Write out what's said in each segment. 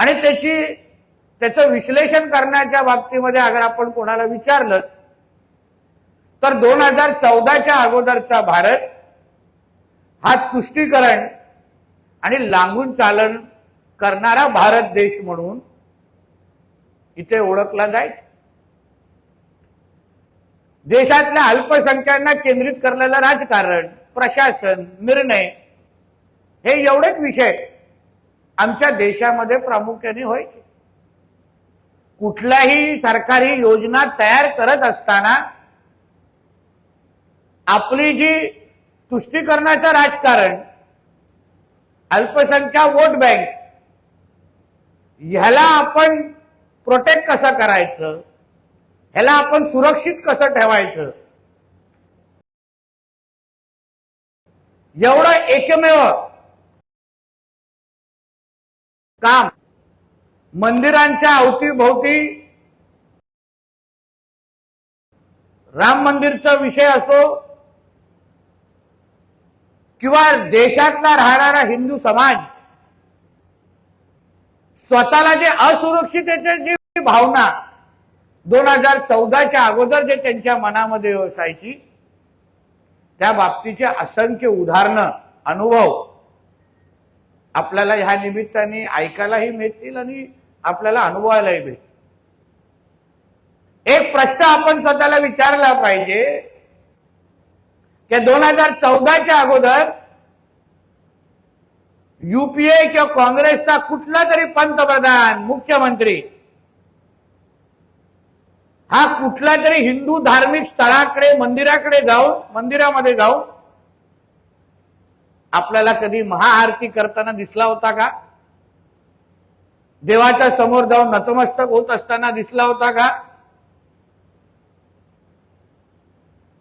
आणि त्याचं विश्लेषण करण्याच्या बाबतीमध्ये अगर आपण कोणाला विचारलं तर 2014च्या अगोदरचा भारत हा तुष्टीकरण आणि लांबून चालन करणारा भारत देश म्हणून इथे ओळखला जायचा. देशातल्या अल्पसंख्यांना केंद्रित करलेलं राजकारण, प्रशासन, निर्णय हे एवढेच विषय आमच्या देशामध्ये प्रामुख्याने व्हायचे. कुठल्याही सरकारी योजना तयार करत असताना आपली जी तुष्टीकरणाचं राजकारण, अल्पसंख्याक वोट बँक, ह्याला आपण प्रोटेक्ट कसं करायचं, ह्याला आपण सुरक्षित कसं ठेवायचं, एवढं एकमेव काम मंदिरांच्या अवतीभोवती राम मंदिरचा विषय असो किंवा देशातला राहणारा हिंदू समाज स्वतःला जे असुरक्षिततेची भावना 2014च्या अगोदर जे त्यांच्या मनामध्ये असायची त्या बाबतीचे असंख्य उदाहरणं, अनुभव आपल्याला ह्या निमित्ताने ऐकायलाही मिळतील आणि आपल्याला अनुभवायलाही मिळतील. एक प्रश्न आपण स्वतःला विचारला पाहिजे की 2014च्या अगोदर युपीए किंवा काँग्रेसचा कुठला तरी पंतप्रधान, मुख्यमंत्री हा कुठला तरी हिंदू धार्मिक स्थळाकडे, मंदिरामध्ये जाऊन आपल्याला कधी महाआरती करताना दिसला होता का? देवाच्या समोर जाऊन नतमस्तक होत असताना दिसला होता का?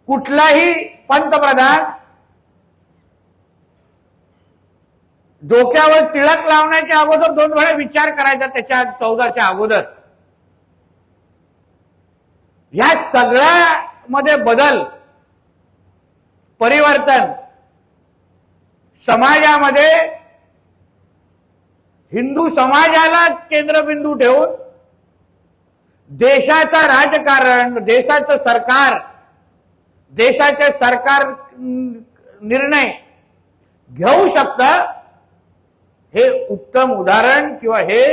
कुठलाही पंतप्रधान डोक्यावर टिळक लावण्याच्या अगोदर 2 वेळा विचार करायचा त्याच्या 14च्या अगोदर. ह्या सगळ्यामध्ये बदल, परिवर्तन समाजामध्ये हिंदू समाजाला केंद्रबिंदू ठेवून देशाचा राजकारण, देशाचं सरकार, देशाचे सरकार निर्णय घेऊ शकतं हे उत्तम उदाहरण किंवा हे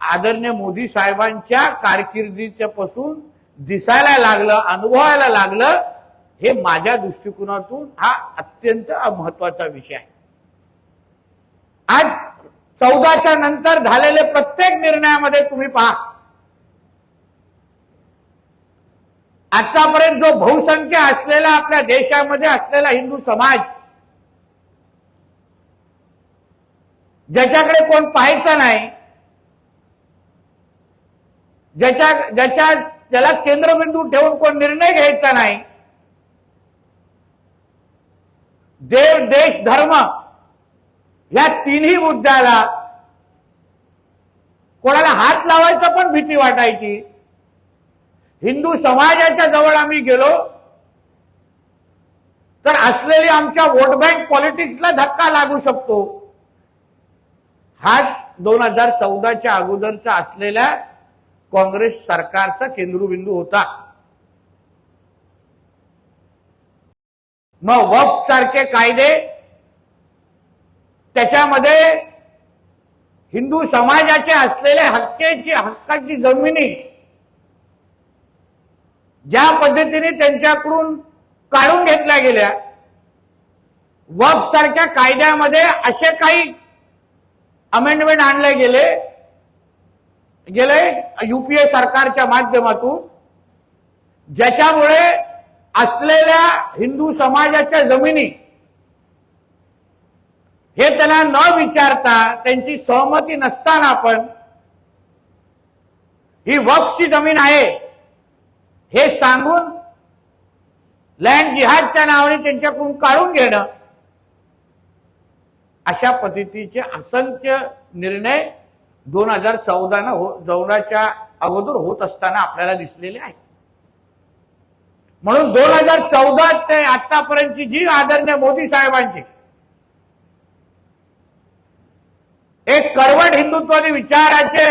आदरणीय मोदी साहेबांच्या कारकिर्दीच्या पासून दिसायला लागलं, अनुभवायला लागलं. हे माझ्या दृष्टिकोनातून हा अत्यंत महत्वाचा विषय आहे. आज 14च्या नंतर झालेले प्रत्येक निर्णयामध्ये तुम्ही पहा, आतापर्यंत जो बहुसंख्य असलेला आपल्या देशामध्ये असलेला हिंदू समाज, ज्याच्याकडे कोण पाहायचं नाही, ज्याला केंद्रबिंदू ठेवून कोण निर्णय घ्यायचा नाही, देव, देश, धर्म या तिन्ही मुद्द्याला कोणाला हात लावायचं पण भीती वाटायची. हिंदू समाजाच्या जवळ आम्ही गेलो तर असलेली आमच्या वोट बँक पॉलिटिक्सला धक्का लागू शकतो. हाच 2014च्या अगोदरचा असलेल्या काँग्रेस सरकारचा केंद्रबिंदू होता. मग वक्फ सारखे कायदे, त्याच्यामध्ये हिंदू समाजाचे असलेल्या हक्काची जमिनी ज्या पद्धतीने त्यांच्याकडून काढून घेतल्या गेल्या, वक्फ सारख्या कायद्यामध्ये असे काही अमेंडमेंट आणले गेले युपीए सरकारच्या माध्यमातून, ज्याच्यामुळे असलेल्या हिंदू समाजाच्या जमिनी हे त्यांना न विचारता, त्यांची सहमती नसताना पण ही वक्फची जमीन आहे हे सांगून लँड जिहादच्या नावाने त्यांच्याकडून काढून घेणं, अशा पद्धतीचे असंख्य निर्णय 2014च्या अगोदर होत असताना आपल्याला दिसलेले आहेत. म्हणून 2014 ते आतापर्यंतची जी आदरणीय मोदी साहेबांची एक कडवट हिंदुत्वादी विचाराचे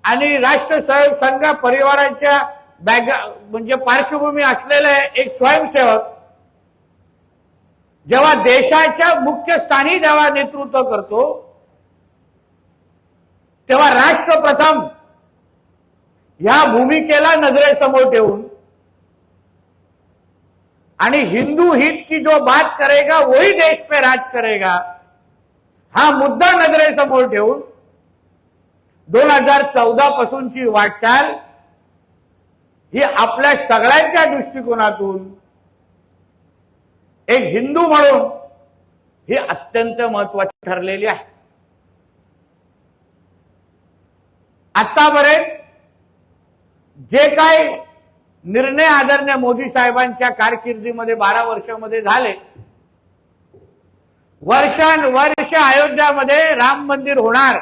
आणि राष्ट्र संघ परिवाराच्या म्हणजे पार्श्वभूमी असलेले एक स्वयंसेवक जेव्हा देशाच्या मुख्य स्थानी जेव्हा नेतृत्व करतो तेव्हा राष्ट्र प्रथम या भूमिकेला नजरेसमोर ठेवून आणि हिंदू हित की जो बात करेगा वही देश पे राज करेगा हा मुद्दा नजरेसमोर ठेवून 2014 पासूनची वाटचाल ही आपल्या सगळ्यांच्या दृष्टिकोनातून एक हिंदू म्हणून ही अत्यंत महत्वाची ठरलेली आहे। आतापर्यंत जे काही निर्णय आदरणीय मोदी साहेबांच्या कारकिर्दीमध्ये 12 वर्षामध्ये झाले, वर्षानुवर्ष अयोध्यामध्ये राम मंदिर होणार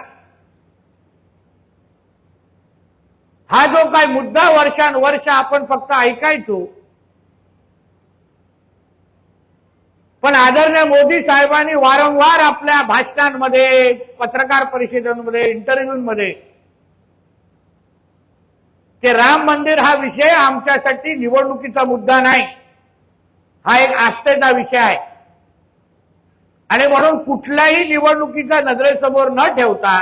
हा जो काही मुद्दा वर्षानुवर्ष आपण फक्त ऐकायचो, पण आदरणीय मोदी साहेबांनी वारंवार आपल्या भाषणांमध्ये, पत्रकार परिषदांमध्ये, इंटरव्ह्यूमध्ये की राम मंदिर हा विषय आमच्यासाठी निवडणुकीचा मुद्दा नाही, हा एक आस्थेचा विषय आहे आणि म्हणून कुठल्याही निवडणुकीचा नजरेसमोर न ठेवता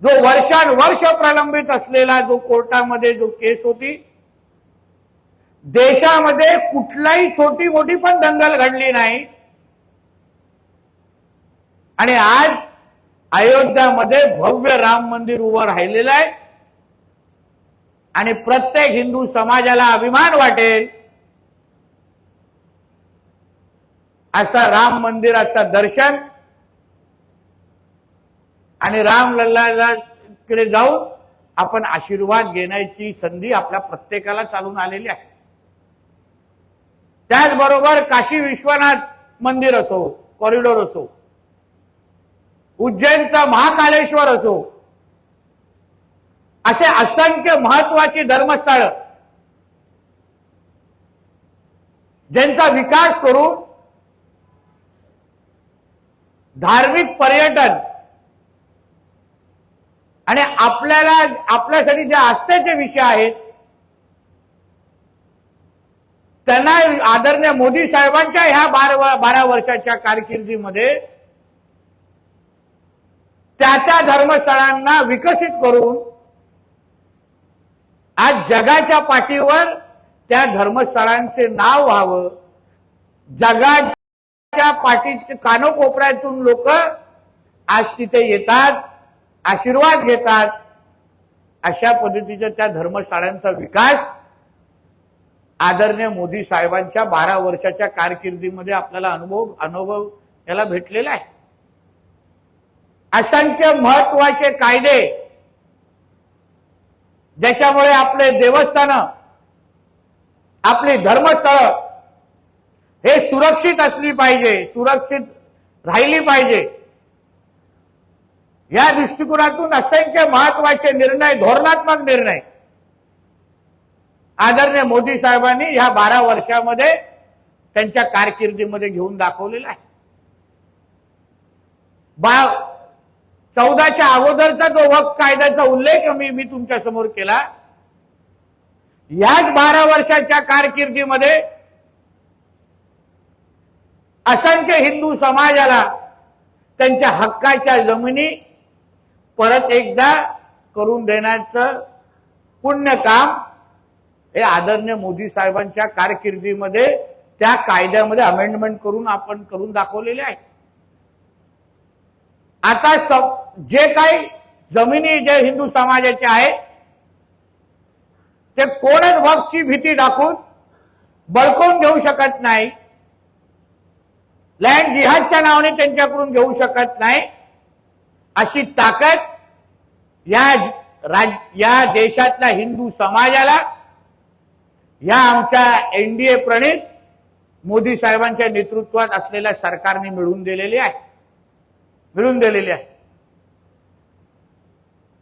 जो वर्षानुवर्ष प्रलंबित असलेला जो कोर्टामध्ये जो केस होती, देशामध्ये कुठलाही छोटी मोठी पण दंगल घडली नाही आणि आज अयोध्यामध्ये भव्य राम मंदिर उभं राहिलेलं आहे आणि प्रत्येक हिंदू समाजाला अभिमान वाटेल असं राम मंदिराचं दर्शन आणि रामलल्लाकडे जाऊन आपण आशीर्वाद घेण्याची संधी आपल्या प्रत्येकाला चालून आलेली आहे। त्याचबरोबर काशी विश्वनाथ मंदिर असो, कॉरिडॉर असो, उज्जैनचा महाकालेश्वर असो, असे असंख्य महत्वाची धर्मस्थळ ज्यांचा विकास करून धार्मिक पर्यटन आणि आपल्यासाठी जे आस्थेचे विषय आहेत त्यांना आदरणीय मोदी साहेबांच्या ह्या 12 वर्षाच्या कारकिर्दीमध्ये त्या धर्मस्थळांना विकसित करून आज जगाच्या पाठीवर त्या धर्मस्थळांचे नाव व्हावं, जगाच्या पाठीच्या कानोकोपऱ्यातून लोक आज तिथे येतात, आशीर्वाद घेतात। अशा पद्धतीच्या त्या धर्मस्थळांचा विकास आदरणीय मोदी साहेबांच्या 12 वर्षाच्या कारकिर्दीमध्ये आपल्याला अनुभव याला भेटलेला आहे। असंख्य महत्वाचे कायदे ज्याच्यामुळे आपले देवस्थान, आपली धर्मस्थळ हे सुरक्षित असली पाहिजे, सुरक्षित राहिली पाहिजे, या दृष्टिकोनातून असंख्य महत्वाचे निर्णय, धोरणात्मक निर्णय आदरणीय मोदी साहेबांनी ह्या 12 वर्षामध्ये त्यांच्या कारकिर्दीमध्ये घेऊन दाखवलेला आहे। 14च्या अगोदरचा जो वक्फ कायद्याचा उल्लेख मी तुमच्या समोर केला, याच 12 वर्षाच्या कारकिर्दीमध्ये असंख्य हिंदू समाजाला त्यांच्या हक्काच्या जमिनी परत एकदा करून देण्याचं पुण्य काम हे आदरणीय मोदी साहेबांच्या कारकिर्दीमध्ये त्या कायद्यामध्ये अमेंडमेंट करून आपण करून दाखवलेले आहे। आता जे काही जमिनी जे हिंदू समाजाचे आहेत ते कोणच वक्फची भीती दाखवून बळकावून घेऊ शकत नाही, लँड जिहादच्या नावाने त्यांच्याकडून घेऊ शकत नाही, अशी ताकद या देशातल्या हिंदू समाजाला या आमच्या एनडीए प्रणित मोदी साहेबांच्या नेतृत्वात असलेल्या सरकारने मिळवून दिलेली आहे।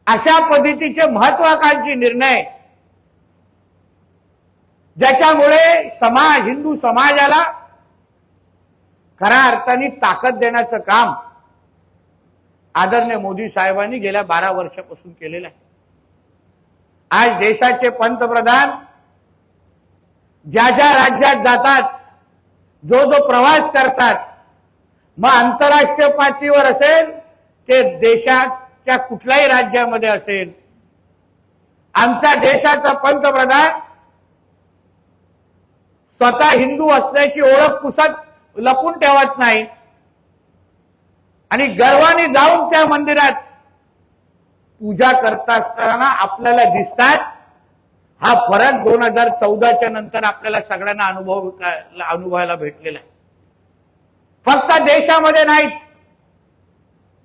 अशा पद्धतीचे महत्वाकांक्षी निर्णय ज्याच्यामुळे हिंदू समाजाला खऱ्या अर्थाने ताकद देण्याचं काम आदरणीय मोदी साहेबांनी गेल्या 12 वर्षापासून केलेला आहे. आज देशाचे पंतप्रधान ज्या ज्या राज्यात जातात, जो जो प्रवास करतात, मग आंतरराष्ट्रीय पातळीवर असेल ते देशाच्या कुठल्याही राज्यामध्ये असेल, आमच्या देशाचा पंतप्रधान स्वतः हिंदू असल्याची ओळख पुसत लपून ठेवत नाही आणि गर्वाने जाऊन त्या मंदिरात पूजा करता असताना आपल्याला दिसतात. हा फरक 2014च्या नंतर आपल्याला सगळ्यांना अनुभवायला भेटलेला आहे. फक्त देशामध्ये नाही,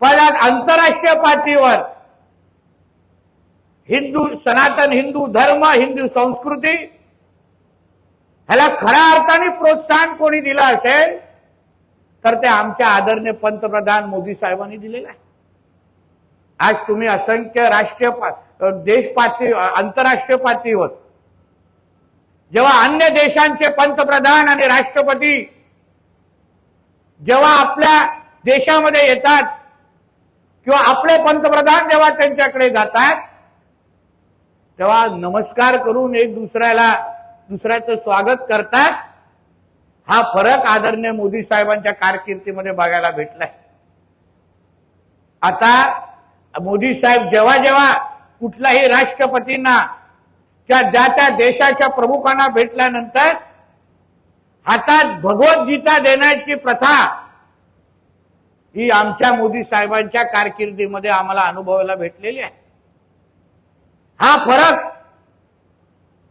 पण आंतरराष्ट्रीय पातळीवर हिंदू, सनातन हिंदू धर्म, हिंदू संस्कृती ह्याला खऱ्या अर्थाने प्रोत्साहन कोणी दिलं असेल तर ते आमच्या आदरणीय पंतप्रधान मोदी साहेबांनी दिलेलं आहे. आज तुम्ही असंख्य राष्ट्रीय देश पातळी, आंतरराष्ट्रीय पातळीवर जेव्हा अन्य देशांचे पंतप्रधान आणि राष्ट्रपती जेव्हा आपल्या देशामध्ये येतात किंवा आपले पंतप्रधान जेव्हा त्यांच्याकडे जातात, तेव्हा नमस्कार करून एक दुसऱ्याचं स्वागत करतात. हा फरक आदरणीय मोदी साहेबांच्या कारकिर्दीमध्ये बघायला भेटलाय. आता मोदी साहेब जेव्हा जेव्हा कुठल्याही राष्ट्रपतींना किंवा ज्या त्या देशाच्या प्रमुखांना भेटल्यानंतर हातात भगवद्गीता देण्याची प्रथा ही आमच्या मोदी साहेबांच्या कारकिर्दीमध्ये आम्हाला अनुभवायला भेटलेली आहे. हा फरक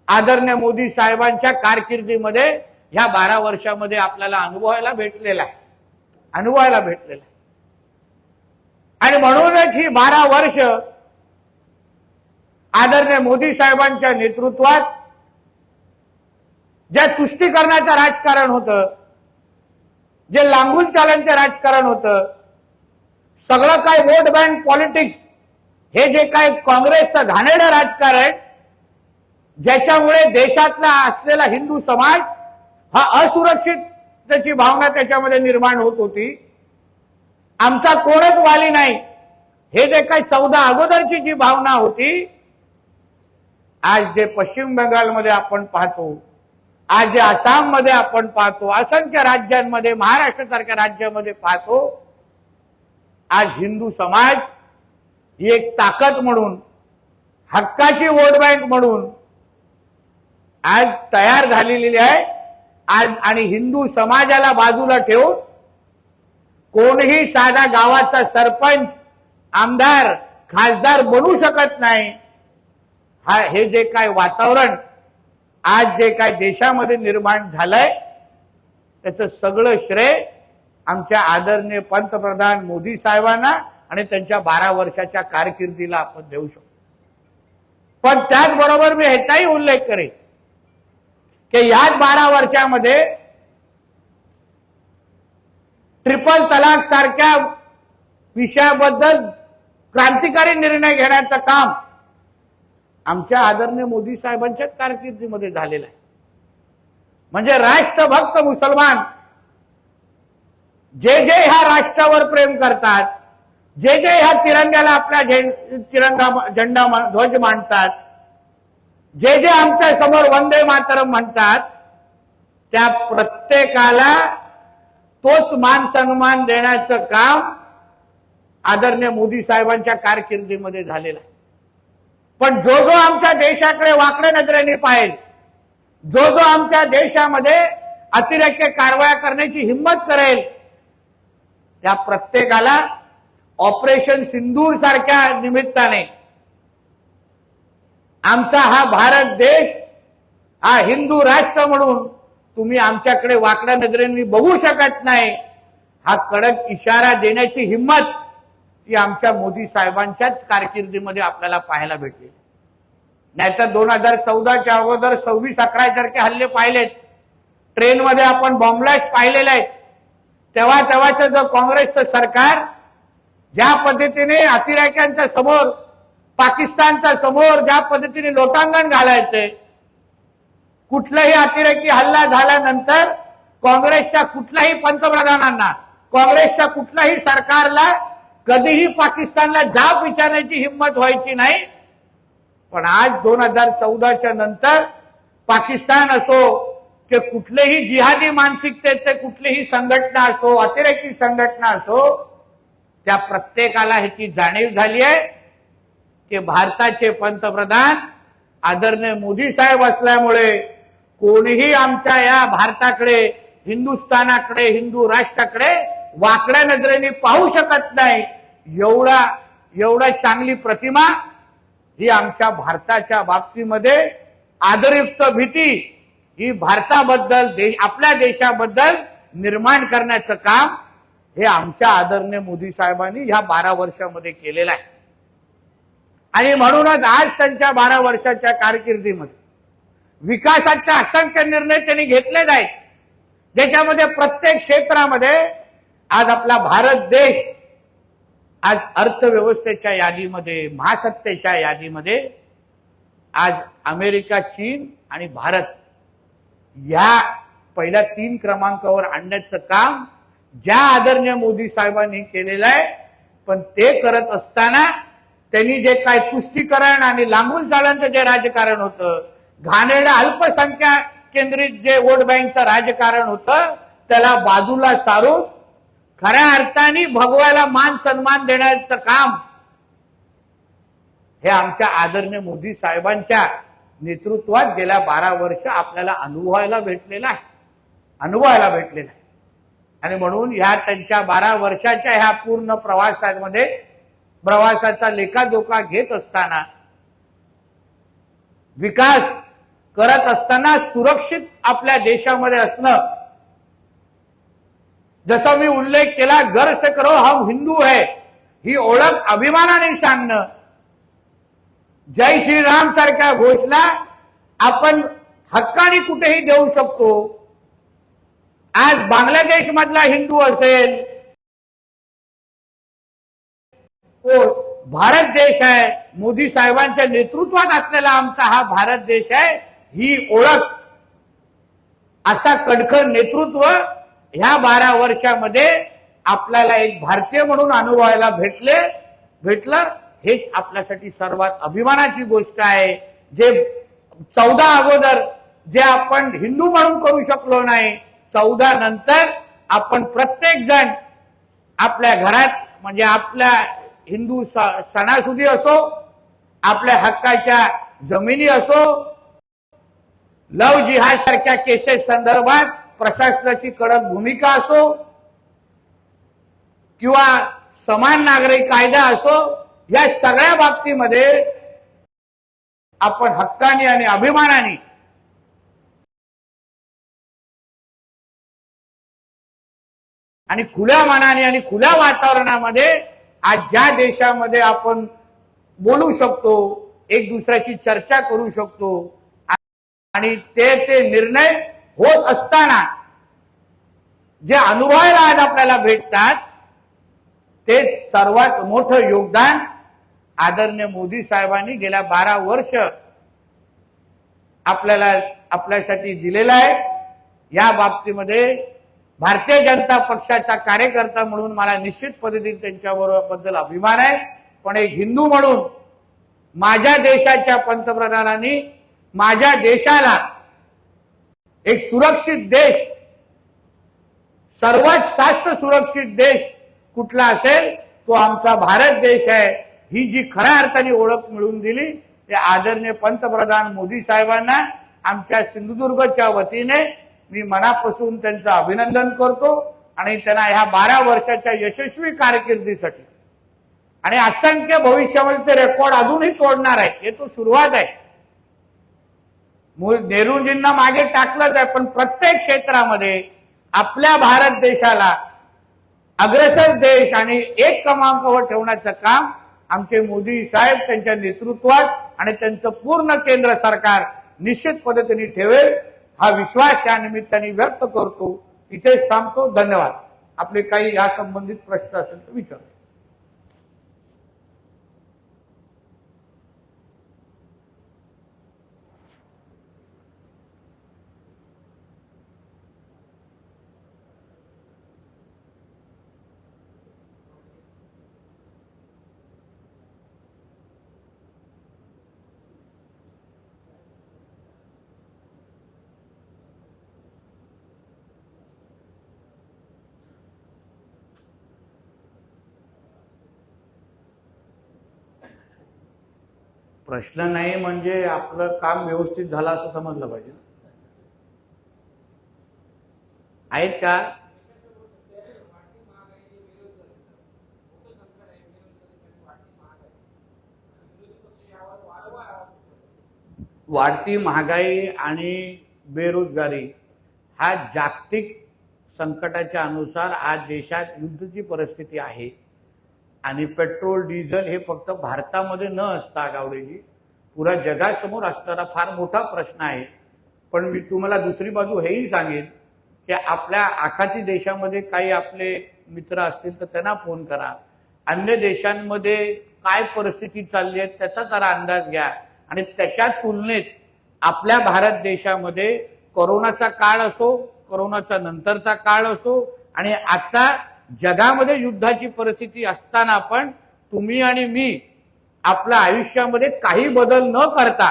आदरणीय मोदी साहेबांच्या कारकिर्दीमध्ये ह्या 12 वर्षामध्ये आपल्याला अनुभवायला भेटलेला आहे. आणि म्हणूनच ही 12 वर्ष आदरणीय मोदी साहेबांच्या नेतृत्वात जे तुष्टीकरणाचं राजकारण होतं, जे लांबून चालण्याचं राजकारण होतं, सगळं काय वोट बँक पॉलिटिक्स, हे जे काय काँग्रेसचं घाणेरडं राजकारण, ज्याच्यामुळे देशातला असलेला हिंदू समाज हा असुरक्षिततेची भावना त्याच्यामध्ये निर्माण होत होती. आमचा कोणच वाली नाही, हे जे काही 14 अगोदरची जी भावना होती, आज जे पश्चिम बंगालमध्ये आपण पाहतो, आज जे आसाममध्ये आपण पाहतो, असंख्य राज्यांमध्ये, महाराष्ट्रासारख्या राज्यामध्ये पाहतो, आज हिंदू समाज ही एक ताकद म्हणून, हक्काची वोट बँक म्हणून आज तयार झालेली आहे. आज आणि हिंदू समाजाला बाजूला ठेवून कोणीही साधा गावाचा सरपंच, आमदार, खासदार बनू शकत नाही. हे जे काय वातावरण आज जे काय देशामध्ये निर्माण झालंय, त्याचं सगळं श्रेय आमच्या आदरणीय पंतप्रधान मोदी साहेबांना आणि त्यांच्या 12 वर्षाच्या कारकिर्दीला आपण देऊ शकतो. पण त्याचबरोबर मी ह्याचाही उल्लेख करेन की याच 12 वर्षामध्ये ट्रिपल तलाक सारख्या विषयाबद्दल क्रांतिकारी निर्णय घेण्याचं काम आमच्या आदरणीय मोदी साहेबांच्याच कारकिर्दीमध्ये झालेलं आहे. म्हणजे राष्ट्रभक्त मुसलमान जे जे ह्या राष्ट्रावर प्रेम करतात, जे जे ह्या तिरंग्याला आपल्या झेंडा ध्वज मांडतात, जे जे आमच्या समोर वंदे मातरम म्हणतात, त्या प्रत्येकाला तोच मान सन्मान देण्याचं काम आदरणीय मोदी साहेबांच्या कारकिर्दीमध्ये झालेलं आहे. पण जो जो आमच्या देशाकडे वाकड्या नजरेने पाहिल, जो जो आमच्या देशामध्ये अतिरेकी कारवाया करण्याची हिंमत करेल, त्या प्रत्येकाला ऑपरेशन सिंदूर सारख्या निमित्ताने आमचा हा भारत देश हा हिंदू राष्ट्र म्हणून तुम्ही आमच्याकडे वाकड्या नजरेने बघू शकत नाही, हा कडक इशारा देण्याची हिंमत ती आमच्या मोदी साहेबांच्याच कारकिर्दीमध्ये आपल्याला पाहायला भेटली. नाहीतर 2014च्या अगोदर 26/11 सारखे हल्ले पाहिलेत, ट्रेनमध्ये आपण बॉम्बलास्ट पाहिलेले आहेत. तेव्हाचं जो काँग्रेसचं सरकार ज्या पद्धतीने अतिरेक्यांच्या समोर, पाकिस्तानच्या समोर ज्या पद्धतीने लोटांगण घालायचे, कुठलाही अतिरेकी हल्ला झाल्यानंतर काँग्रेसच्या कुठल्याही पंतप्रधानांना, काँग्रेसच्या कुठल्याही सरकारला कधीही पाकिस्तानला जाब विचारण्याची हिंमत व्हायची नाही. पण आज 2014च्या नंतर पाकिस्तान असो की कुठलेही जिहादी मानसिकतेचे कुठलीही संघटना असो, अतिरेकी संघटना असो, त्या प्रत्येकाला ह्याची जाणीव झाली आहे की भारताचे पंतप्रधान आदरणीय मोदी साहेब असल्यामुळे कोणीही आमच्या या भारताकडे, हिंदुस्थानाकडे, हिंदू राष्ट्राकडे वाकड्या नजरेने पाहू शकत नाही. एवढा चांगली प्रतिमा ही आमच्या भारताच्या बाबतीमध्ये आदरयुक्त भीती ही भारताबद्दल, आपल्या देशाबद्दल निर्माण करण्याचं काम हे आमच्या आदरणीय मोदी साहेबांनी ह्या 12 वर्षामध्ये केलेलं आहे. आणि म्हणूनच आज त्यांच्या 12 वर्षाच्या कारकिर्दीमध्ये विकासाचे असंख्य निर्णय त्यांनी घेतलेले आहेत, ज्याच्यामध्ये प्रत्येक क्षेत्रामध्ये आज आपला भारत देश आज अर्थव्यवस्थेच्या यादीमध्ये, महासत्तेच्या यादीमध्ये आज अमेरिका, चीन आणि भारत या पहिल्या 3 क्रमांकावर आणण्याचं काम ज्या आदरणीय मोदी साहेबांनी केलेलं आहे. पण ते करत असताना त्यांनी जे काय तुष्टीकरण आणि लांबून चालण्याचं जे राजकारण होतं, घाणेरडं अल्पसंख्याक केंद्रित जे वोट बँकचं राजकारण होतं, त्याला बाजूला सारून खऱ्या अर्थाने भगवायला मान सन्मान देण्याचं काम हे आमच्या आदरणीय मोदी साहेबांच्या नेतृत्वात गेल्या 12 वर्ष आपल्याला अनुभवायला भेटलेलं आहे. आणि म्हणून ह्या त्यांच्या 12 वर्षाच्या ह्या पूर्ण प्रवासाचा लेखाजोखा घेत असताना, विकास करत असताना सुरक्षित आपल्या देशामध्ये असणं, जसं मी उल्लेख केला, गर्व से करो हम हिंदू है ही ओळख अभिमानाने सांगणं, जय श्रीराम सारख्या घोषणा आपण हक्काने कुठेही देऊ शकतो. आज बांगलादेश मधला हिंदू असेल, तो भारत देश आहे, मोदी साहेबांच्या नेतृत्वात असलेला आमचा हा भारत देश आहे, ही ओळख, असा कडखर नेतृत्व ह्या 12 वर्षामध्ये आपल्याला एक भारतीय म्हणून अनुभवायला भेटलं. हेच आपल्यासाठी सर्वात अभिमानाची गोष्ट आहे. जे 14 अगोदर जे आपण हिंदू म्हणून करू शकलो नाही, 14 नंतर आपण प्रत्येक जण आपल्या घरात, म्हणजे आपल्या हिंदू सणासुदी असो, आपल्या हक्काच्या जमिनी असो, लव जिहाद सारख्या केसेस संदर्भात प्रशासनाची कडक भूमिका असो, किंवा समान नागरिक कायदा असो, या सगळ्या बाबतीमध्ये आपण हक्काने आणि अभिमानाने आणि खुल्या मनाने आणि खुल्या वातावरणामध्ये आज ज्या देशामध्ये आपण बोलू शकतो, एक दुसऱ्याची चर्चा करू शकतो, आणि ते निर्णय होत असताना जे अनुभवायला आज आपल्याला भेटतात, ते सर्वात मोठं योगदान आदरणीय मोदी साहेबांनी गेल्या 12 वर्ष आपल्यासाठी दिलेलं आहे. या बाबतीमध्ये भारतीय जनता पक्षाचा कार्यकर्ता म्हणून मला निश्चित पद्धतीने त्यांच्याबद्दल अभिमान आहे. पण एक हिंदू म्हणून माझ्या देशाच्या पंतप्रधानांनी माझ्या देशाला एक सुरक्षित देश, सर्वात जास्त सुरक्षित देश कुठला असेल तो आमचा भारत देश आहे, ही जी खऱ्या अर्थाने ओळख मिळवून दिली ते आदरणीय पंतप्रधान मोदी साहेबांना आमच्या सिंधुदुर्गच्या वतीने मी मनापासून त्यांचं अभिनंदन करतो. आणि त्यांना ह्या 12 वर्षाच्या यशस्वी कारकिर्दीसाठी आणि असंख्य भविष्यामध्ये ते रेकॉर्ड अजूनही तोडणार आहे, हे तो सुरुवात आहे. नेहरूजींना मागे टाकलंच आहे, पण प्रत्येक क्षेत्रामध्ये आपल्या भारत देशाला अग्रेसर देश आणि एक क्रमांकावर ठेवण्याचं काम आमचे मोदी साहेब त्यांच्या नेतृत्वात आणि त्यांचं पूर्ण केंद्र सरकार निश्चित पद्धतीने ठेवेल, हा विश्वास या निमित्ताने व्यक्त करतो. इथेच थांबतो. धन्यवाद. आपले काही या संबंधित प्रश्न असेल तर विचारू. प्रश्न नाही म्हणजे आपलं काम व्यवस्थित झालं असं समजलं पाहिजे. आहेत का? वाढती महागाई आणि बेरोजगारी हा जागतिक संकटाच्या अनुसार आज देशात युद्धाची परिस्थिती आहे आणि पेट्रोल डिझेल हे फक्त भारतामध्ये न असता गावडेजी पुरा जगासमोर असणारा फार मोठा प्रश्न आहे. पण मी तुम्हाला दुसरी बाजू हेही सांगेन की आपल्या आखाती देशामध्ये काही आपले मित्र असतील तर त्यांना फोन करा, अन्य देशांमध्ये काय परिस्थिती चालली आहे त्याचा जरा अंदाज घ्या आणि त्याच्या तुलनेत आपल्या भारत देशामध्ये कोरोनाचा काळ असो, कोरोनाचा नंतरचा काळ असो आणि आता जगामध्ये युद्धाची परिस्थिती असताना पण तुम्ही आणि मी आपल्या आयुष्यामध्ये काही बदल न करता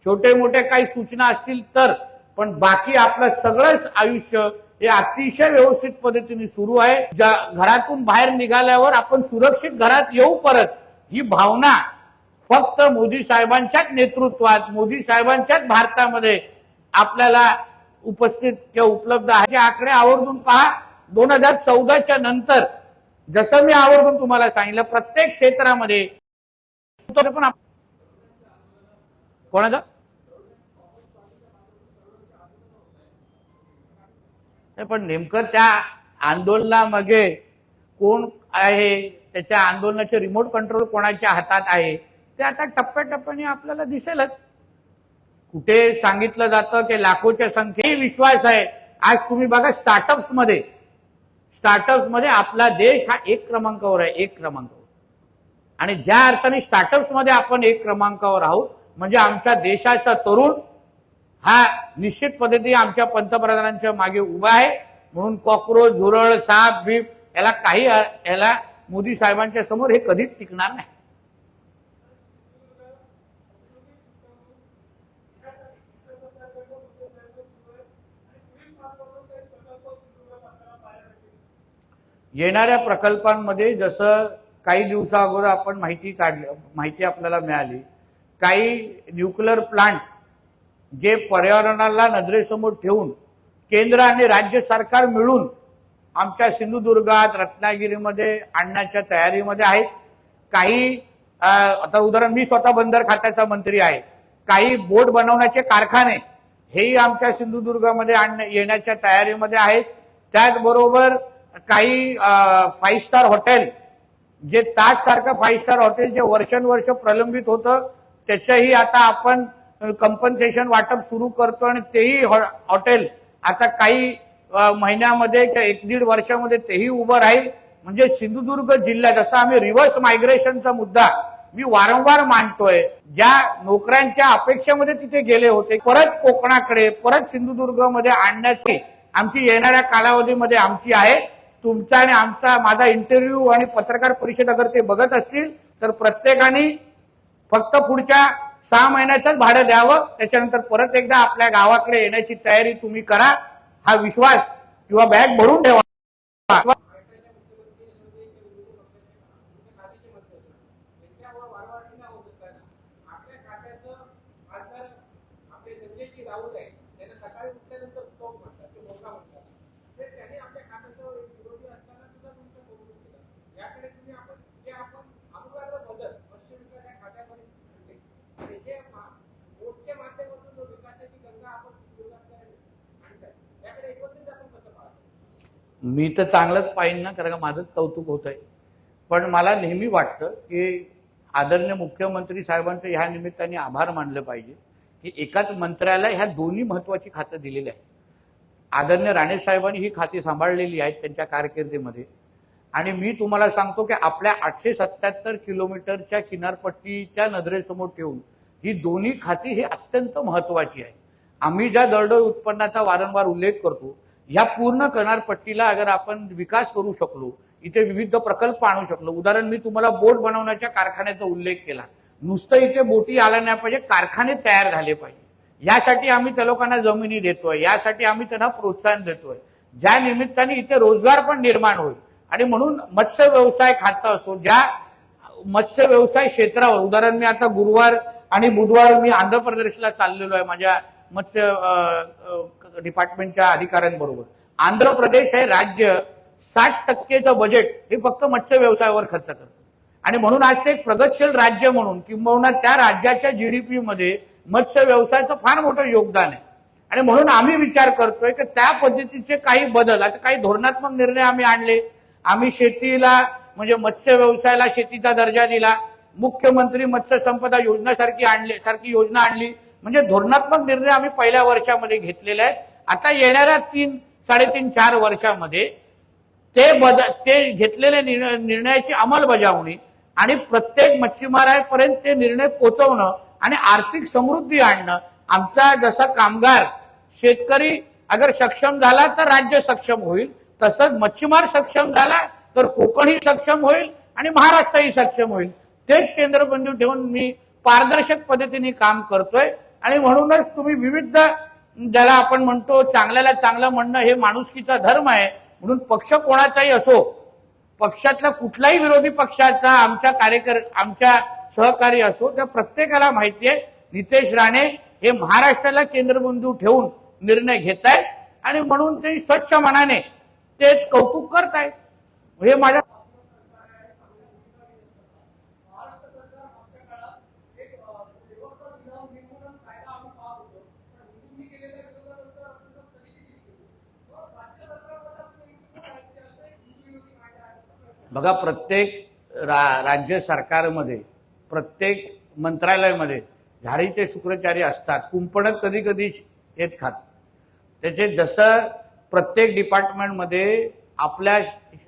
छोटे मोठे काही सूचना असतील तर पण बाकी आपलं सगळंच आयुष्य हे अतिशय व्यवस्थित पद्धतीने सुरू आहे. घरातून बाहेर निघाल्यावर आपण सुरक्षित घरात येऊ परत ही भावना फक्त मोदी साहेबांच्याच नेतृत्वात, मोदी सांच्याच भारतामध्ये आपल्याला उपस्थित किंवा उपलब्ध आहे. आकडे आवर्जून पहा. 2014च्या नंतर जसं मी आवर्जून तुम्हाला सांगितलं प्रत्येक क्षेत्रामध्ये पण कोणाचं पण नेमकं त्या आंदोलनामागे कोण आहे, त्याच्या आंदोलनाचे रिमोट कंट्रोल कोणाच्या हातात आहे ते आता टप्प्याटप्प्याने आपल्याला दिसेलच. कुठे सांगितलं जातं की लाखोच्या संख्येने विश्वास आहे. आज तुम्ही बघा स्टार्टअप्स मध्ये आपला देश हा 1 क्रमांकावर आहे, 1 क्रमांकावर. आणि ज्या अर्थाने स्टार्टअप्स मध्ये आपण 1 क्रमांकावर आहोत म्हणजे आमच्या देशाचा तरुण हा निश्चित पद्धतीने आमच्या पंतप्रधानांच्या मागे उभा आहे. म्हणून कॉक्रोच, झुरळ, साप, बीप याला मोदी साहेबांच्या समोर हे कधीच टिकणार नाही. येणाऱ्या प्रकल्पांमध्ये जसं काही दिवसाअगोदर आपण माहिती आपल्याला मिळाली, काही न्यूक्लिअर प्लांट जे पर्यावरणाला नजरेसमोर ठेवून केंद्र आणि राज्य सरकार मिळून आमच्या सिंधुदुर्गात, रत्नागिरीमध्ये आणण्याच्या तयारीमध्ये आहेत. काही आता उदाहरण मी स्वतः बंदर खात्याचा मंत्री आहे. काही बोट बनवण्याचे कारखाने हेही आमच्या सिंधुदुर्गामध्ये येण्याच्या तयारीमध्ये आहेत. त्याचबरोबर काही 5 स्टार हॉटेल जे ताज सारखं 5 स्टार हॉटेल जे वर्षानुवर्ष प्रलंबित होतं त्याच्याही आता आपण कंपन्सेशन वाटप सुरू करतो आणि तेही हॉटेल आता काही महिन्यामध्ये किंवा 1-1.5 वर्षामध्ये तेही उभं राहील. म्हणजे सिंधुदुर्ग जिल्हा जसा आम्ही रिव्हर्स मायग्रेशनचा मुद्दा मी वारंवार मांडतोय, ज्या नोकऱ्यांच्या अपेक्षेमध्ये तिथे गेले होते परत कोकणाकडे, परत सिंधुदुर्गमध्ये आणण्याची आमची येणाऱ्या कालावधीमध्ये आमची आहे. तुमचा आणि आमचा माझा इंटरव्ह्यू आणि पत्रकार परिषद अगर ते बघत असतील तर प्रत्येकाने फक्त पुढच्या 6 महिन्याचंच भाडं द्यावं, त्याच्यानंतर परत एकदा आपल्या गावाकडे येण्याची तयारी तुम्ही करा. हा विश्वास किंवा बॅग भरून ठेवा. मी तर चांगलंच पाहिजे ना, कारण का माझंच कौतुक होत आहे. पण मला नेहमी वाटतं की आदरणीय मुख्यमंत्री साहेबांचं ह्या निमित्ताने आभार मानले पाहिजे की एकाच मंत्र्याला ह्या दोन्ही महत्वाची खातं दिलेली आहेत. आदरणीय राणे साहेबांनी ही खाती सांभाळलेली आहेत त्यांच्या कारकिर्दीमध्ये. आणि मी तुम्हाला सांगतो की आपल्या 877 किलोमीटरच्या किनारपट्टीच्या नजरेसमोर ठेवून ही दोन्ही खाती ही अत्यंत महत्वाची आहे. आम्ही ज्या दरडोई उत्पन्नाचा वारंवार उल्लेख करतो, ह्या पूर्ण किनारपट्टीला अगर आपण विकास करू शकलो, इथे विविध प्रकल्प आणू शकलो. उदाहरण मी तुम्हाला बोट बनवण्याच्या कारखान्याचा उल्लेख केला. नुसतं इथे बोटी आल्या नाही पाहिजे, कारखाने तयार झाले पाहिजे. यासाठी आम्ही त्या लोकांना जमिनी देतोय, यासाठी आम्ही त्यांना प्रोत्साहन देतोय, ज्या निमित्ताने इथे रोजगार पण निर्माण होईल. आणि म्हणून मत्स्य व्यवसाय खातं असो, ज्या मत्स्य व्यवसाय क्षेत्रावर, उदाहरण मी आता गुरुवार आणि बुधवार मी आंध्र प्रदेशला चाललेलो आहे माझ्या मत्स्य डिपार्टमेंटच्या अधिकाऱ्यांबरोबर. आंध्र प्रदेश हे राज्य 60%चं बजेट हे फक्त मत्स्य व्यवसायावर खर्च करतं आणि म्हणून आज ते एक प्रगतशील राज्य म्हणून किंबहुना त्या राज्याच्या जीडीपी मध्ये मत्स्य व्यवसायाचं फार मोठं योगदान आहे. आणि म्हणून आम्ही विचार करतोय की त्या पद्धतीचे काही बदल, आता काही धोरणात्मक निर्णय आम्ही आणले. आम्ही शेतीला म्हणजे मत्स्य व्यवसायाला शेतीचा दर्जा दिला, मुख्यमंत्री मत्स्य संपदा योजना सारखी योजना आणली. म्हणजे धोरणात्मक निर्णय आम्ही पहिल्या वर्षामध्ये घेतलेले आहेत. आता येणाऱ्या 3-3.5-4 वर्षामध्ये ते घेतलेल्या निर्णयाची अंमलबजावणी आणि प्रत्येक मच्छीमारापर्यंत ते निर्णय पोहोचवणं आणि आर्थिक समृद्धी आणणं. आमचा जसा कामगार शेतकरी अगर सक्षम झाला तर राज्य सक्षम होईल, तसंच मच्छीमार सक्षम झाला तर कोकणही सक्षम होईल आणि महाराष्ट्रही सक्षम होईल. तेच केंद्रबिंदू ठेवून मी पारदर्शक पद्धतीने काम करतोय. आणि म्हणूनच तुम्ही विविध, ज्याला आपण म्हणतो चांगल्याला चांगलं म्हणणं हे माणुसकीचा धर्म आहे. म्हणून पक्ष कोणाचाही असो, पक्षातला कुठलाही विरोधी पक्षाचा आमच्या सहकारी असो, त्या प्रत्येकाला माहिती आहे नितेश राणे हे महाराष्ट्राला केंद्रबिंदू ठेवून निर्णय घेत आहेत आणि म्हणून ते स्वच्छ मनाने ते कौतुक करत आहेत. हे माझ्या बघा, प्रत्येक राज्य सरकारमध्ये प्रत्येक मंत्रालयामध्ये झाडीचे शुक्राचार्य असतात. कुंपणात कधी कधी येत खात. त्याचे जसं प्रत्येक डिपार्टमेंटमध्ये आपल्या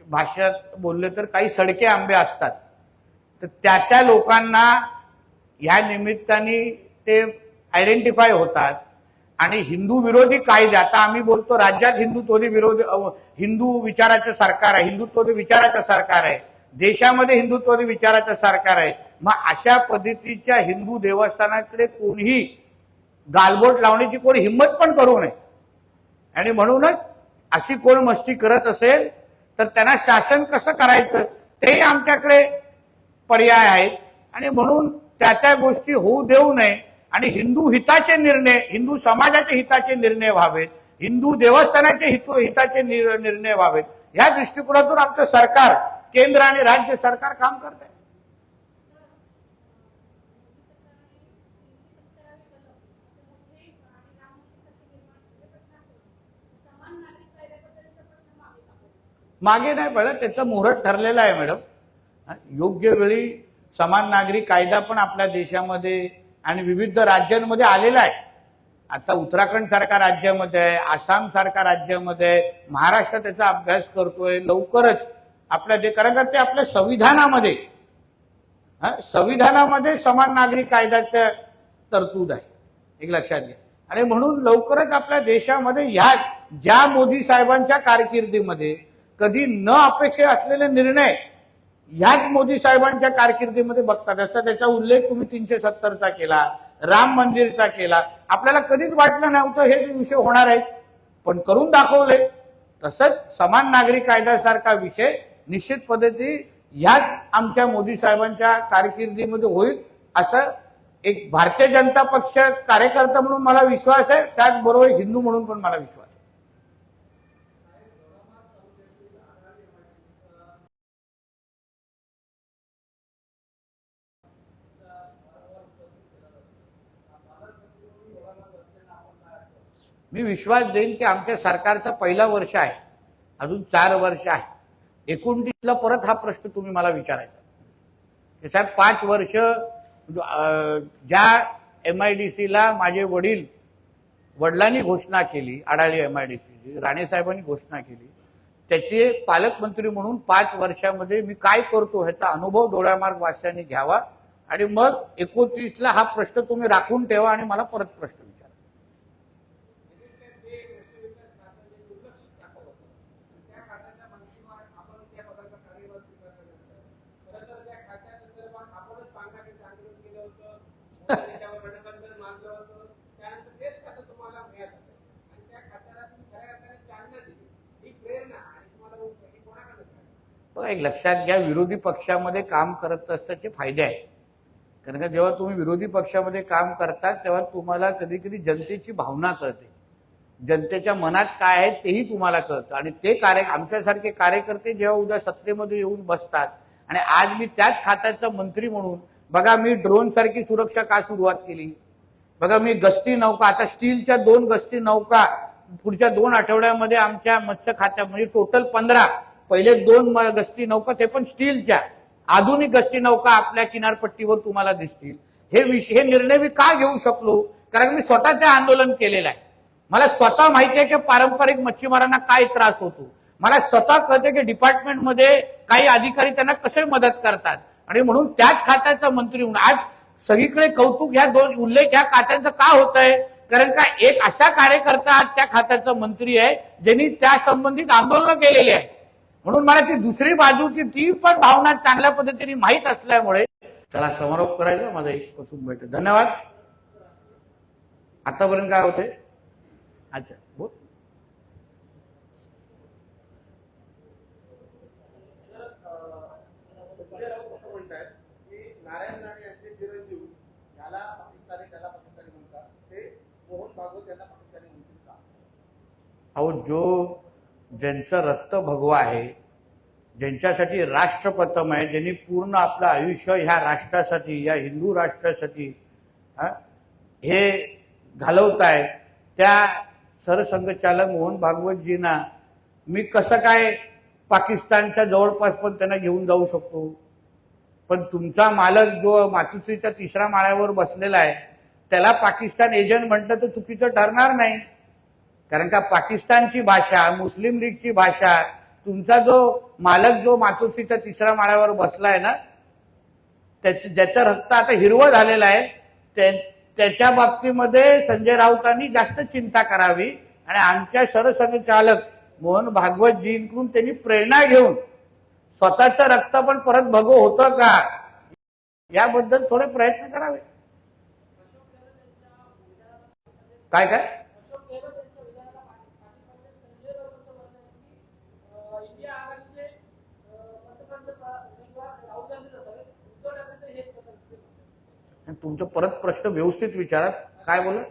भाषेत बोलले तर काही सडके आंबे असतात, तर त्या लोकांना ह्या निमित्ताने ते आयडेंटिफाय होतात. आणि हिंदू विरोधी कायदे, आता आम्ही बोलतो राज्यात हिंदू विचाराचं सरकार आहे, हिंदुत्ववादी विचाराचं सरकार आहे, देशामध्ये हिंदुत्ववादी विचाराचं सरकार आहे. मग अशा पद्धतीच्या हिंदू देवस्थानाकडे कोणीही गालबोट लावण्याची कोणी हिंमत पण करू नये. आणि म्हणूनच अशी कोण मस्ती करत असेल तर त्यांना शासन कसं करायचं ते आमच्याकडे पर्याय आहेत. आणि म्हणून त्या गोष्टी होऊ देऊ नये आणि हिंदू हिताचे निर्णय, हिंदू समाजाचे हिताचे निर्णय व्हावेत, हिंदू देवस्थानाचे हिताचे निर्णय व्हावेत, या दृष्टिकोनातून आमचं सरकार, केंद्र आणि राज्य सरकार काम करत आहे. मागे नाही पडत, त्याचं मुहूर्त ठरलेलं आहे मॅडम. योग्य वेळी समान नागरी कायदा पण आपल्या देशामध्ये आणि विविध राज्यांमध्ये आलेला आहे. आता उत्तराखंड सारखा राज्यामध्ये आहे, आसाम सारखा राज्यामध्ये आहे, महाराष्ट्र त्याचा अभ्यास करतोय. लवकरच आपल्या कारण का ते आपल्या संविधानामध्ये समान नागरी कायद्याच्या तरतूद आहे, एक लक्षात घ्या. आणि म्हणून लवकरच आपल्या देशामध्ये ज्या मोदी साहेबांच्या कारकिर्दीमध्ये कधी न अपेक्षित असलेले निर्णय ह्याच मोदी साहेबांच्या कारकिर्दीमध्ये बघतात. जसं त्याचा उल्लेख तुम्ही 370चा केला, राम मंदिरचा केला. आपल्याला कधीच वाटलं नव्हतं हे विषय होणार आहेत, पण करून दाखवले. तसंच समान नागरी कायद्यासारखा विषय निश्चित पद्धती ह्याच आमच्या मोदी साहेबांच्या कारकिर्दीमध्ये होईल असं एक भारतीय जनता पक्ष कार्यकर्ता म्हणून मला विश्वास आहे. त्याचबरोबर हिंदू म्हणून पण मला विश्वास आहे. मी विश्वास देईन की आमच्या सरकारचं पहिलं वर्ष आहे, अजून 4 वर्ष आहे. 29ला परत हा प्रश्न तुम्ही मला विचारायचा. साहेब 5 वर्ष ज्या MIDCला माझे वडिलांनी घोषणा केली, आडाली MIDC राणे साहेबांनी घोषणा केली, त्याचे पालकमंत्री म्हणून 5 वर्षामध्ये मी काय करतो ह्याचा अनुभव डोळ्यामार्ग वाचल्याने घ्यावा. आणि मग 29ला हा प्रश्न तुम्ही राखून ठेवा आणि मला परत प्रश्न विचारा. बघा, एक लक्षात घ्या, विरोधी पक्षामध्ये काम करत असल्याचे फायदे आहेत. कारण का जेव्हा तुम्ही विरोधी पक्षामध्ये काम करता तेव्हा तुम्हाला कधी कधी जनतेची भावना कळते, जनतेच्या मनात काय आहे तेही तुम्हाला कळतं. आणि ते आमच्यासारखे कार्यकर्ते जेव्हा उद्या सत्तेमध्ये येऊन बसतात, आणि आज मी त्याच खात्याचा मंत्री म्हणून बघा, मी ड्रोन सारखी सुरक्षा का सुरुवात केली, बघा मी गस्ती नौका, आता स्टीलच्या 2 गस्ती नौका पुढच्या 2 आठवड्यामध्ये आमच्या मत्स्य खात्यात, म्हणजे टोटल 15, पहिले 2 गस्ती नौका ते पण स्टीलच्या आधुनिक गस्ती नौका आपल्या किनारपट्टीवर तुम्हाला दिसतील. हे निर्णय मी का घेऊ शकलो, कारण मी स्वतः ते आंदोलन केलेलं आहे. मला स्वतः माहिती आहे की पारंपरिक मच्छीमारांना काय त्रास होतो, मला स्वतः कळते की डिपार्टमेंटमध्ये काही अधिकारी त्यांना कसे मदत करतात. आणि म्हणून त्याच खात्याचा मंत्री म्हणून आज सगळीकडे कौतुक ह्या 2 उल्लेख ह्या खात्यांचं का होत आहे, कारण का एक असा कार्यकर्ता आज त्या खात्याचा मंत्री आहे ज्यांनी त्या संबंधित आंदोलन केलेले आहे. म्हणून मला ती दुसरी बाजूची ती पण भावना चांगल्या पद्धतीने माहीत असल्यामुळे त्याला समारोप करायचा माझा एक पासून बैठक. धन्यवाद. आतापर्यंत काय होते? अच्छा, बोल. नारायण राणे यांचे चिरंजीव याला पाकिस्तानी त्याला पाकिस्तानी म्हणतात, ते मोहन भागवत यांना पाकिस्तानी म्हणतील का? अहो, जो ज्यांचं रक्त भगवा आहे, ज्यांच्यासाठी राष्ट्रप्रथम आहे, ज्यांनी पूर्ण आपलं आयुष्य ह्या राष्ट्रासाठी, या हिंदू राष्ट्रासाठी हे घालवत आहे, त्या सरसंघचालक मोहन भागवतजींना मी कसं काय पाकिस्तानच्या जवळपास पण त्यांना घेऊन जाऊ शकतो? पण तुमचा मालक जो मातुश्रीच्या 3ऱ्या माळ्यावर बसलेला आहे त्याला पाकिस्तान एजंट म्हटलं तर चुकीचं ठरणार नाही. कारण का पाकिस्तानची भाषा, मुस्लिम लीगची भाषा, तुमचा जो मालक जो मातुश्रीच्या 3ऱ्या माळ्यावर बसलाय ना, ज्याचं रक्त आता हिरवं झालेलं आहे, त्याच्या बाबतीमध्ये संजय राऊतांनी जास्त चिंता करावी. आणि आमच्या सरसंघचालक मोहन भागवतजींकडून त्यांनी प्रेरणा घेऊन स्वतःचं रक्त पण परत भगव होतं का याबद्दल थोडे प्रयत्न करावे. काय काय तुमचं परत प्रश्न व्यवस्थित विचारा, काय बोला?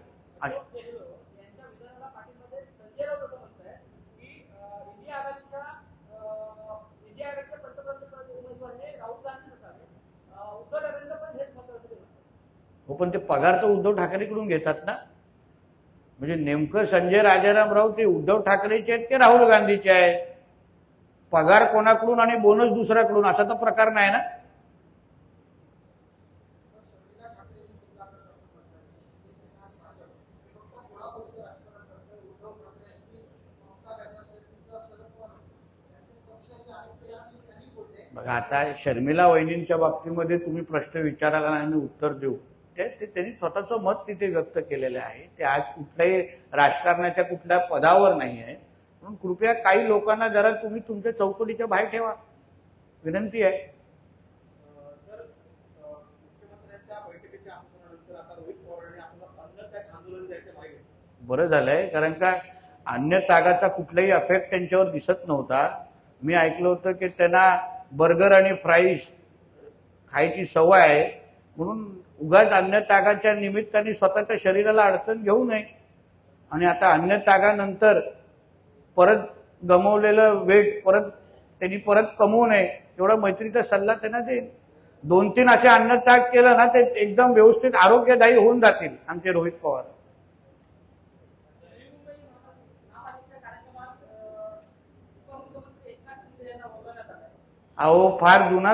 हो, पण ते पगार तर उद्धव ठाकरेकडून घेतात ना. म्हणजे नेमकं संजय राजारामराव ते उद्धव ठाकरेचे आहेत की राहुल गांधीचे आहेत? पगार कोणाकडून आणि बोनस दुसऱ्याकडून असा तर प्रकार नाही ना. बघा, आता शर्मिला वहिनींच्या बाबतीमध्ये तुम्ही प्रश्न विचारायला आणि उत्तर देऊ, त्यांनी स्वतःचं मत तिथे व्यक्त केलेलं आहे. ते आज कुठल्याही राजकारणाच्या कुठल्या पदावर नाही आहे. म्हणून कृपया काही लोकांना जरा तुम्ही तुमच्या चौकटीच्या बाहेर ठेवा, विनंती आहे. बरं झालंय, कारण का अन्य त्यागाचा कुठलाही अफेक्ट त्यांच्यावर दिसत नव्हता. मी ऐकलं होतं की त्यांना बर्गर आणि फ्राईज खायची सवय आहे, म्हणून उगाच अन्न त्यागाच्या निमित्ताने स्वतःच्या शरीराला अडचण घेऊ नये. आणि आता अन्न त्यागानंतर परत गमवलेलं वेट त्यांनी परत कमवू नये, एवढा मैत्रीचा सल्ला त्यांना देईल. 2-3 असे अन्न त्याग केलं ना, ते एकदम व्यवस्थित आरोग्यदायी होऊन जातील आमचे रोहित पवार. अहो, फार जुना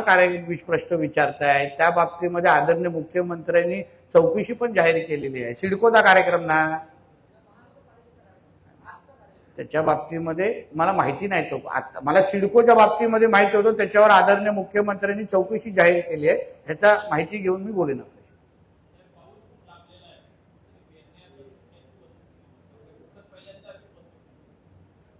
प्रश्न विचारताय. त्या बाबतीमध्ये आदरणीय मुख्यमंत्र्यांनी चौकशी पण जाहीर केलेली आहे. सिडकोचा कार्यक्रम ना, त्याच्या बाबतीमध्ये मला माहिती नाही. तो आता मला सिडकोच्या बाबतीमध्ये माहिती होतं, त्याच्यावर आदरणीय मुख्यमंत्र्यांनी चौकशी जाहीर केली आहे. ह्याचा माहिती घेऊन मी बोलेन.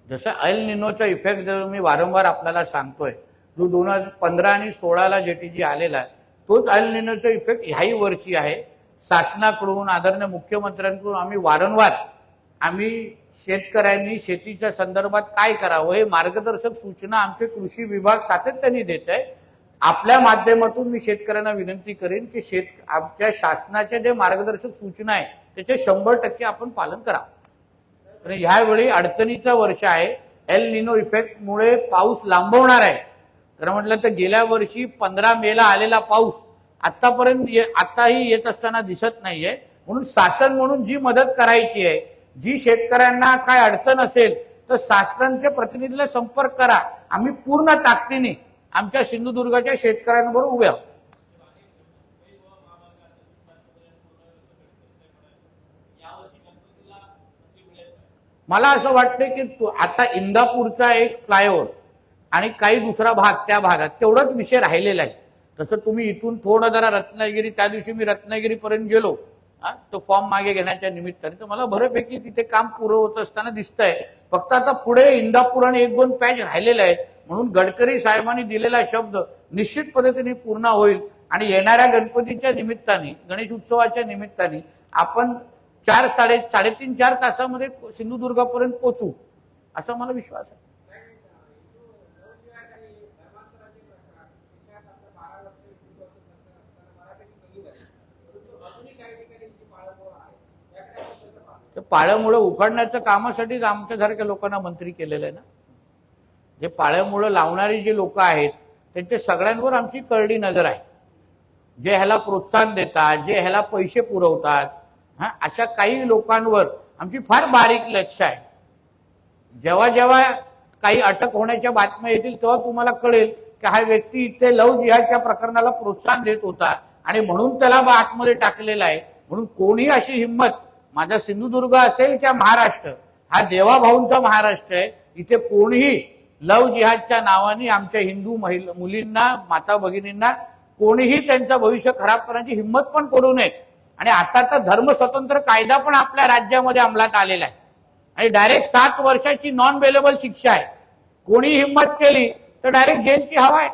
जसं अल निनोचा इफेक्ट जो मी वारंवार आपल्याला सांगतोय, जो 2015 आणि 16ला जेटीजी आलेला आहे, तोच अल निनोचा इफेक्ट ह्याही वर्षी आहे. शासनाकडून आदरणीय मुख्यमंत्र्यांकडून आम्ही वारंवार शेतकऱ्यांनी शेतीच्या संदर्भात काय करावं हे मार्गदर्शक सूचना आमचे कृषी विभाग सातत्याने देत आहे. आपल्या माध्यमातून मी शेतकऱ्यांना विनंती करेन की आमच्या शासनाच्या जे मार्गदर्शक सूचना आहे त्याचे 100% आपण पालन करावं. आणि ह्यावेळी अडचणीचं वर्ष आहे. एल निनो इफेक्टमुळे पाऊस लांबवणार आहे. तर म्हटलं तर गेल्या वर्षी 15 मेला आलेला पाऊस आताही येत असताना दिसत नाहीये. म्हणून शासन म्हणून जी मदत करायची आहे, जी शेतकऱ्यांना काय अडचण असेल तर शासनाच्या प्रतिनिधीला संपर्क करा. आम्ही पूर्ण ताकदीने आमच्या सिंधुदुर्गाच्या शेतकऱ्यांबरोबर उभे आहोत. मला असं वाटतं की आता इंदापूरचा एक फ्लायओव्हर आणि काही दुसरा भाग त्या भागात तेवढाच विषय राहिलेला आहे. तसं तुम्ही इथून थोडं जरा रत्नागिरी, त्या दिवशी मी रत्नागिरीपर्यंत गेलो तो फॉर्म मागे घेण्याच्या निमित्ताने, तर मला बऱ्यापैकी तिथे काम पुरं होत असताना दिसतंय. फक्त आता पुढे इंदापूर आणि 1-2 पॅच राहिलेले आहेत. म्हणून गडकरी साहेबांनी दिलेला शब्द निश्चित पद्धतीने पूर्ण होईल आणि येणाऱ्या गणपतीच्या निमित्ताने, गणेश उत्सवाच्या निमित्ताने आपण 3-4 तासामध्ये सिंधुदुर्गापर्यंत पोहोचू असा मला विश्वास आहे. पाळ्यामुळं उखाडण्याच्या कामासाठीच आमच्यासारख्या लोकांना मंत्री केलेलं आहे ना. जे पाळ्यामुळं लावणारी जी लोक आहेत त्यांच्या सगळ्यांवर आमची करडी नजर आहे. जे ह्याला प्रोत्साहन देतात, जे ह्याला पैसे पुरवतात, अशा काही लोकांवर आमची फार बारीक लक्ष आहे. जेव्हा जेव्हा काही अटक होण्याच्या बातम्या येतील तेव्हा तुम्हाला कळेल की हा व्यक्ती इथे लव जिहादच्या प्रकरणाला प्रोत्साहन देत होता आणि म्हणून त्याला आतमध्ये टाकलेला आहे. म्हणून कोणी अशी हिंमत, माझा सिंधुदुर्ग असेल किंवा महाराष्ट्र, हा देवाभाऊंचा महाराष्ट्र आहे. इथे कोणीही लव जिहादच्या नावाने आमच्या हिंदू मुलींना, माता भगिनींना कोणीही त्यांचं भविष्य खराब करण्याची हिंमत पण करू नये. आणि आता तर धर्म स्वतंत्र कायदा पण आपल्या राज्यामध्ये अंमलात आलेला आहे आणि डायरेक्ट 7 वर्षाची नॉन बेलेबल शिक्षा आहे. कोणी हिंमत केली तर डायरेक्ट जेलची हवा आहे.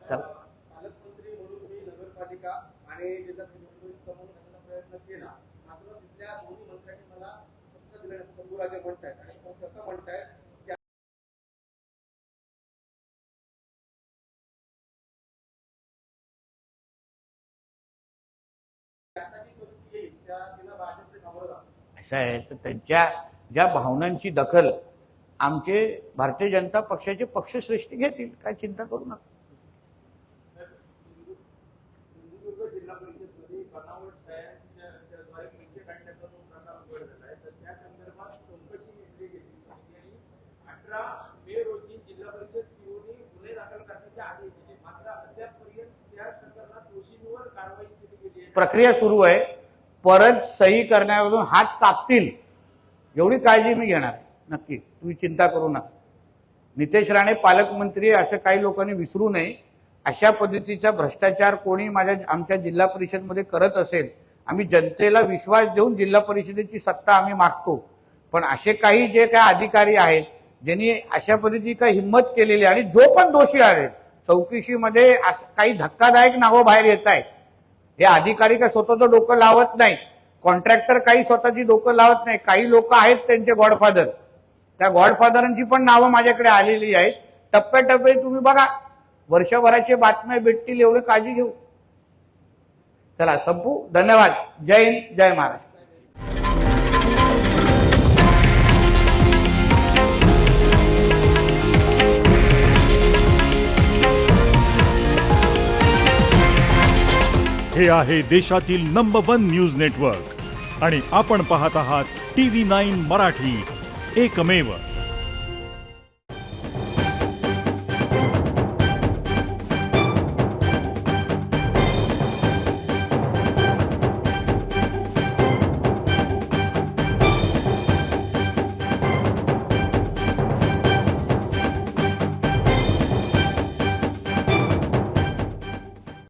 पालकमंत्री म्हणून मी नगरपालिका आणि जिल्हा समोर करण्याचा प्रयत्न केला, मात्र तिथल्या दोन्ही मंत्र्यांनी मला पक्ष दिल्याचं शंभूराजे म्हणतायत आणि कसं म्हणतायत की आता जी परिस्थिती येईल त्या तिला भाजपने सामोरं जावं. असं आहे तर त्यांच्या ज्या भावनांची दखल आमचे भारतीय जनता पक्षाचे पक्षश्रेष्ठी घेतील, काय चिंता करू नका. सिंधुदुर्ग जिल्हा परिषदमध्ये बनावट द्वारे पैसे काढण्याचा जो प्रकार उघड झाला आहे, तर त्या संदर्भात चौकशी नेमली गेली आणि 18 मे रोजी जिल्हा परिषद सीओनी गुन्हे दाखल करण्याचे आदेश दिले. मात्र अद्यापपर्यंत त्या प्रकरणात दोषींवर कारवाई केली गेली आहे. प्रक्रिया सुरू आहे. परत सही करण्यावरून हात कापतील एवढी काळजी मी घेणार आहे. नक्की तुम्ही चिंता करू नका. नितेश राणे पालकमंत्री असं काही लोकांनी विसरू नये. अशा पद्धतीचा भ्रष्टाचार कोणी आमच्या जिल्हा परिषदमध्ये करत असेल, आम्ही जनतेला विश्वास देऊन जिल्हा परिषदेची सत्ता आम्ही मागतो. पण असे काही जे काही अधिकारी आहेत ज्यांनी अशा पद्धतीची काही हिंमत केलेली आणि जो पण दोषी आहे चौकशीमध्ये काही धक्कादायक नावं बाहेर येत आहेत. हे अधिकारी काय स्वतःचं डोकं लावत नाही, कॉन्ट्रॅक्टर काही स्वतःची डोकं लावत नाही. काही लोक आहेत त्यांचे गॉडफादर, त्या गॉडफादरांची पण नावं माझ्याकडे आलेली आहेत. टप्प्याटप्प्याने तुम्ही बघा, वर्षभराच्या बातम्या भेटतील, एवढं काळजी घेऊ. चला संपू. धन्यवाद. जय हिंद, जय महाराष्ट्र. हे आहे देशातील नंबर 1 न्यूज नेटवर्क आणि आपण पाहत आहात TV9 मराठी, एकमेव.